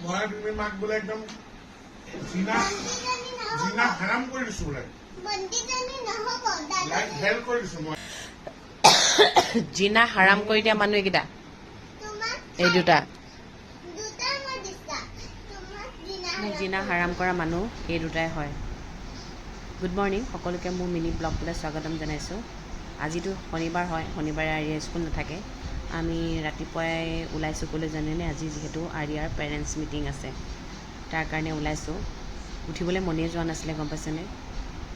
মই তুমি মাক বোলে একদম জিনা জিনা হাৰাম কৰি দিছো বোলে লাইক হেল্প কৰি দিছো মই জিনা হাৰাম কৰি দিয়া মানুহ এইকেইটা এই দুটা জিনা হাৰাম কৰা মানুহ এই দুটাই হয়। গুড মৰ্ণিং সকলোকে মোৰ মিনি ব্লগটোলৈ স্বাগতম জনাইছোঁ। আজিতো শনিবাৰ হয়, শনিবাৰে আৰিয়া স্কুল নাথাকে। আমি ৰাতিপুৱাই ওলাইছোঁ ক'লৈ জানেনে? আজি যিহেতু আৰিয়াৰ পেৰেণ্টছ মিটিং আছে তাৰ কাৰণে ওলাইছোঁ। উঠিবলৈ মনেই যোৱা নাছিলে, গম পাইছেনে?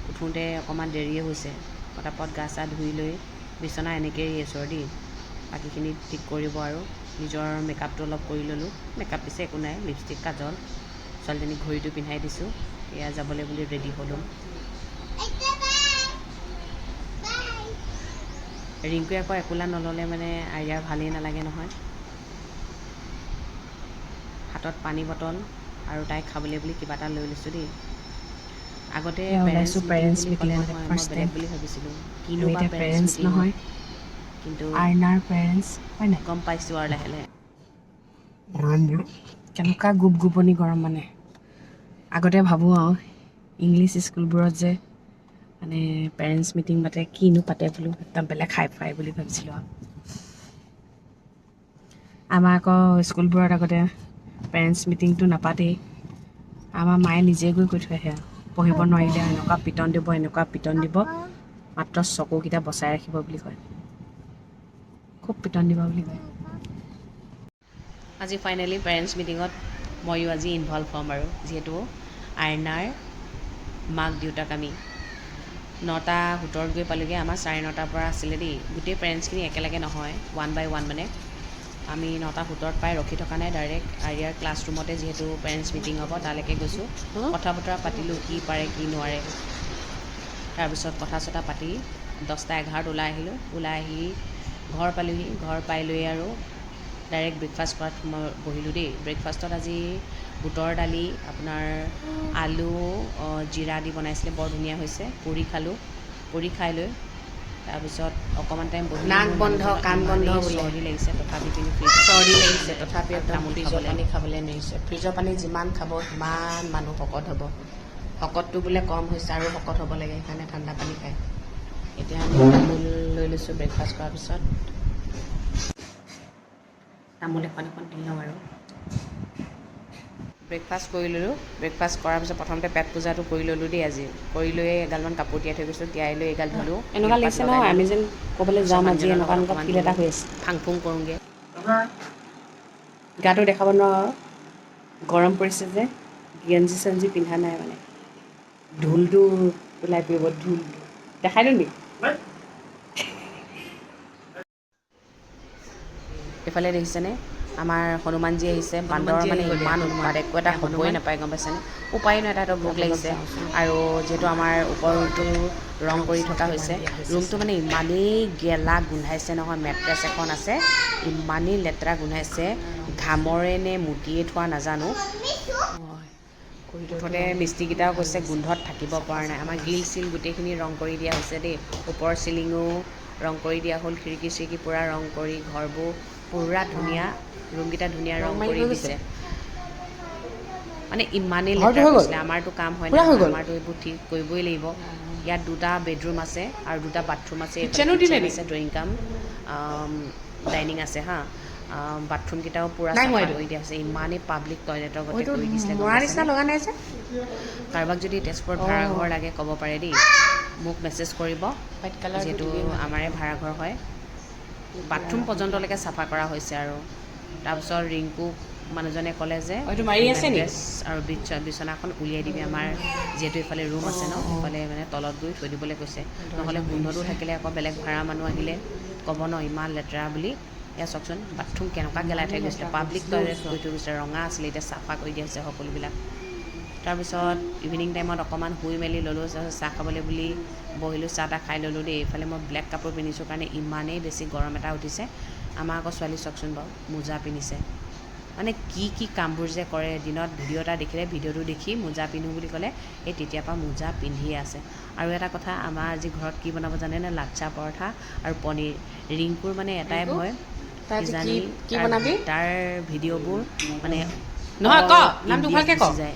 উঠোঁতে অকণমান দেৰিয়ে হৈছে। পটাপট গা চা ধুই লৈ বিচনা এনেকৈ এৰি আছোঁ আৰু দেই। বাকীখিনি ঠিক কৰিব আৰু নিজৰ মেকআপটো অলপ কৰি ল'লোঁ। মেকআপ পিছে একো নাই, লিপষ্টিক কাজল, ছোৱালীজনীক ঘড়ীটো পিন্ধাই দিছোঁ। এয়া যাবলৈ বুলি ৰেডি হ'লোঁ। ৰিংকুৱে আকৌ একোলা নল'লে মানে আৰিয়াৰ ভালেই নালাগে নহয়। হাতত পানী বটল আৰু তাইক খাবলৈ বুলি কিবা এটা লৈ লৈছোঁ দেই। আগতে পেৰেণ্টছ মিটিং বুলি ক'লে নহয় মই বেলেগ বুলি ভাবিছিলোঁ, কিনো বা পেৰেণ্টছ মিটিং নহয়, কিন্তু আইনাৰ পেৰেণ্টছ হয় নাই? গম পাইছোঁ আৰু লাহে লাহে। কেনেকুৱা গোপ গোপনি গৰম মানে। আগতে ভাবোঁ আৰু ইংলিছ স্কুলবোৰত যে মানে পেৰেণ্টছ মিটিং পাতে, কিনো পাতে বোলো, একদম বেলেগ হাই ফাই বুলি ভাবিছিলোঁ আৰু। আমাৰ আকৌ স্কুলবোৰত আগতে পেৰেণ্টছ মিটিংটো নাপাতেই। আমাৰ মায়ে নিজে গৈ কৈ থৈ আহে আৰু পঢ়িব নোৱাৰিলে এনেকুৱা পিটন দিব, এনেকুৱা পিটন দিব, মাত্ৰ চকুকেইটা বচাই ৰাখিব বুলি কয়। খুব পিটন দিব বুলি কয়। আজি ফাইনেলি পেৰেণ্টছ মিটিঙত ময়ো আজি ইনভলভ হ'ম আৰু, যিহেতু আইনাৰ মাক দেউতাক আমি 9:17 গৈ পালোঁগৈ। আমাৰ 9:30 পৰা আছিলে দেই। গোটেই পেৰেণ্টছখিনি একেলগে নহয়, 1 by 1 মানে। আমি 9:17 পাই ৰখি থকা নাই, ডাইৰেক্ট আৰিয়াৰ ক্লাছৰুমতে যিহেতু পেৰেণ্টছ মিটিং হ'ব তালৈকে গৈছোঁ। কথা বতৰা পাতিলোঁ, কি পাৰে কি নোৱাৰে। তাৰপিছত কথা চথা পাতি 10:11 ওলাই আহিলোঁ। ওলাই আহি ঘৰ পালোঁহি। ঘৰ পাই লৈ আৰু ডাইৰেক্ট ব্ৰেকফাষ্ট কৰাত মই বহিলোঁ দেই। ব্ৰেকফাষ্টত আজি বুটৰ দালি, আপোনাৰ আলু জিৰা দি বনাইছিলে, বৰ ধুনীয়া হৈছে। পুৰি খালোঁ। পুৰি খাই লৈ তাৰপিছত অকণমান টাইম বহিলোঁ। নাক বন্ধ, কাণ বন্ধ বোলে। চৰ্দি লাগিছে, তথাপি কিন্তু চৰ্দি লাগিছে তথাপি একদম তামোল ফ্ৰিজৰ পানী খাবলৈ নোৱাৰিছে। ফ্ৰিজৰ পানী যিমান খাব সিমান মানুহ শকত হ'ব। শকতটো বোলে কম হৈছে আৰু শকত হ'ব লাগে, সেইকাৰণে ঠাণ্ডা পানী খায়। এতিয়া আমি তামোল লৈ লৈছোঁ ব্ৰেকফাষ্ট কৰাৰ পিছত। তামোল এখন দি লওঁ আৰু ব্ৰেকফাষ্ট কৰি ল'লোঁ। ব্ৰেকফাষ্ট কৰাৰ পিছত প্ৰথমতে পেট পূজাটো কৰি ল'লোঁ দেই আজি। কৰি লৈ এগালমান কাপোৰ তিয়াই থৈ গৈছোঁ, তিয়াই লৈ এগাল ধুলোঁ। এনেকুৱা লাগিছে নহয় আমি যেন ক'বলৈ যাম আজি, এনেকুৱা এনেকুৱা ফিল এটা হৈ আছে। ফাং ফুং কৰোঁগৈ। গাটো দেখাব নোৱাৰোঁ আৰু গৰম পৰিছে যে, গেঞ্জি চেঞ্জি পিন্ধা নাই মানে। ঢোলটো ওলাই পৰিব, ঢোলটো দেখাই দিওঁ নেকি? এইফালে দেখিছেনে আমাৰ হনুমানজী আহিছে। বান্দৰ মানে ইমান উৎপাত, একো এটা হ'বই নাপায়, গম পাইছেনে? উপায় নাই, তাহাঁতৰ ভোক লাগিছে। আৰু যিহেতু আমাৰ ওপৰ ৰুমটো ৰং কৰি থকা হৈছে, ৰুমটো মানে ইমানেই গেলা গোন্ধাইছে নহয়। মেট্ৰেছ এখন আছে, ইমানেই লেতেৰা গোন্ধাইছে, ঘামৰে নে মুতিয়ে থোৱা নাজানো। মুঠতে মিস্ত্ৰীকেইটাও কৈছে গোন্ধত থাকিব পৰা নাই। আমাৰ গ্ৰিল চিল গোটেইখিনি ৰং কৰি দিয়া হৈছে দেই। ওপৰৰ চিলিঙো ৰং কৰি দিয়া হ'ল, খিৰিকী চিৰিকী পূৰা ৰং কৰি, ঘৰবোৰ পূৰা ধুনীয়া, ৰুমকেইটা ধুনীয়া ৰং কৰি দিছে। মানে ইমানেই লেতেৰা কৰিছিলে। আমাৰতো কাম হয় নাই, আমাৰতো এইবোৰ ঠিক কৰিবই লাগিব। ইয়াত 2টা বেডৰুম আছে আৰু 2টা বাথৰুম আছে। কিটচেন আছে, ড্ৰয়িং কাম ডাইনিং আছে হা। বাথৰুমকেইটাও পূৰা চাফা কৰি দিয়া হৈছে। ইমানেই পাব্লিক টয়লেটৰ গতে কৰি দিছিলে, গম পাইছেনে? লগা নাই যে। কাৰোবাক যদি তেজপুৰত ভাড়াঘৰ লাগে ক'ব পাৰে দেই, মোক মেছেজ কৰিব, যিহেতু আমাৰে ভাড়াঘৰ হয়। বাথৰুম পৰ্যন্তলৈকে চাফা কৰা হৈছে আৰু। তাৰপিছত ৰিংকু মানুহজনে ক'লে যে মেট্ৰেছ আৰু বিচনাখন উলিয়াই দিবি, আমাৰ যিহেতু এইফালে ৰুম আছে ন, সেইফালে মানে তলত গৈ থৈ দিবলৈ কৈছে। নহ'লে গোন্ধটো থাকিলে আকৌ বেলেগ ভাড়া মানুহ আহিলে ক'ব ন ইমান লেতেৰা বুলি। এয়া চাওকচোন, বাথৰুম কেনেকুৱা গেলাই থৈ গৈছিলে। পাব্লিক টয়লেট কৰি থৈ গৈছিলে, ৰঙা আছিলে, এতিয়া চাফা কৰি দিয়া হৈছে সকলোবিলাক। তাৰপিছত ইভিনিং টাইমত অকণমান শুই মেলি ল'লোঁ, চাহ খাবলৈ বুলি বহিলোঁ, চাহ তাহ খাই ল'লোঁ দেই। এইফালে মই ব্লেক কাপোৰ পিন্ধিছোঁ কাৰণে ইমানেই বেছি গৰম এটা উঠিছে। আমাৰ আকৌ ছোৱালী চাওকচোন বাৰু, মোজা পিন্ধিছে। মানে কি কামবোৰ যে কৰে। দিনত ভিডিঅ' এটা দেখিলে, ভিডিঅ'টো দেখি মোজা পিন্ধোঁ বুলি ক'লে এই তেতিয়াৰ পৰা মোজা পিন্ধিয়ে আছে। আৰু এটা কথা, আমাৰ আজি ঘৰত কি বনাব জানেনে? লাচ্ছা পৰঠা আৰু পনীৰ। ৰিংকুৰ মানে এটাই ভয়, কিজানি তাৰ ভিডিঅ'বোৰ মানে নহয় ক নামটো ভালকে ক যায়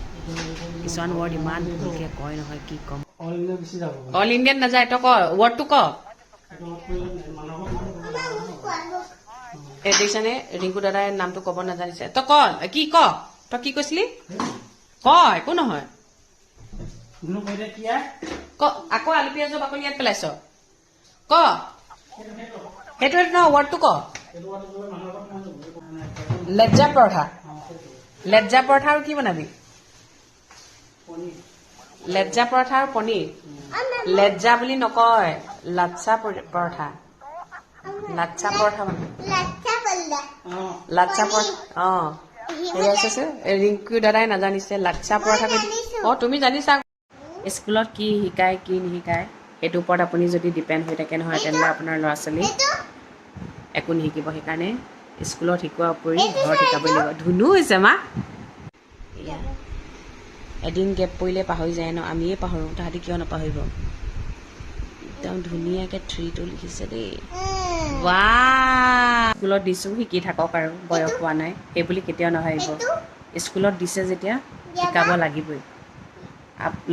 কিছুমান ৱৰ্ড ইমান ভুলকৈ কয় নহয় কি ক'ম অল ইণ্ডিয়াত নাযায় তই ক ৱৰ্ডটো ক এই দেখিছানে ৰিংকু দাদাই নামটো ক'ব নাজানিছে তই ক তই কি কৈছিলি ক একো নহয় ক আকৌ আলু পিঁয়াজৰ বাকলি ইয়াত পেলাইছ ক সেইটো নহয় ৱৰ্ডটো ক লেজ্জা পৰঠা আৰু কি বনাবি লেজ্জা পৰঠা আৰু পনীৰ লেজ্জা বুলি নকয় লাচ্ছা পৰঠা লাচ্ছা পৰঠা বনাবি লাচ্ছা পৰঠা অঁ সেয়া আছে ৰিংকু দাদাই নাজানিছে লাচ্ছা পৰঠা অঁ তুমি জানিছা স্কুলত কি শিকায় কি নিশিকায় সেইটোৰ ওপৰত আপুনি যদি ডিপেণ্ড হৈ থাকে নহয় তেনেহ'লে আপোনাৰ ল'ৰা ছোৱালী একো নিশিকিব সেইকাৰণে স্কুলত শিকোৱাৰ উপৰি ঘৰত শিকাবই লাগিব ধুনু হৈছে মা এয়া এদিন গেপ পৰিলে পাহৰি যায় ন আমিয়ে পাহৰোঁ তাহাঁতি কিয় নাপাহৰিব একদম ধুনীয়াকৈ 3টো লিখিছে দেই স্কুলত দিছোঁ শিকি থাকক আৰু বয়স হোৱা নাই সেইবুলি কেতিয়াও নাভাবিব স্কুলত দিছে যেতিয়া শিকাব লাগিবই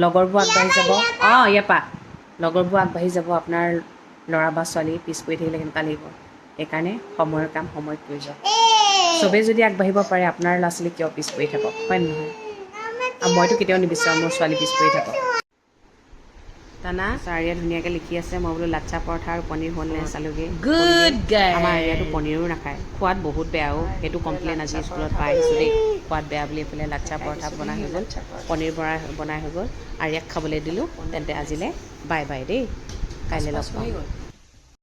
লগৰবোৰ আগবাঢ়ি যাব অঁ ইয়াৰপা লগৰবোৰ আগবাঢ়ি যাব আপোনাৰ ল'ৰা বা ছোৱালী পিছ পৰি থাকিলে কেনেকুৱা লাগিব সেইকাৰণে সময়ৰ কাম সময়ত কৰি যাওক চবেই যদি আগবাঢ়িব পাৰে আপোনাৰ ল'ৰা ছোৱালী কিয় পিছ পৰি থাকক হয় নহয় আৰু মইতো কেতিয়াও নিবিচাৰোঁ মোৰ ছোৱালী পিছ পৰি থাকক তানা চাৰিয়া ধুনীয়াকৈ লিখি আছে মই বোলো লাচ্ছা পৰঠা আৰু পনীৰ হ'ল নে চালোগৈ গুড গাই আমাৰ এৰিয়াটো পনীৰো নাখায় খোৱাত বহুত বেয়াও সেইটো কমপ্লেইন আজি স্কুলত পাই আহিছোঁ দেই খোৱাত বেয়া বুলি এইফালে লাচ্ছা পৰঠা বনাই হৈ গ'ল পনীৰ বনাই হৈ গ'ল আৰু ইয়াক খাবলৈ দিলোঁ তেন্তে আজিলৈ বাই বাই দেই কাইলৈ লগ পাম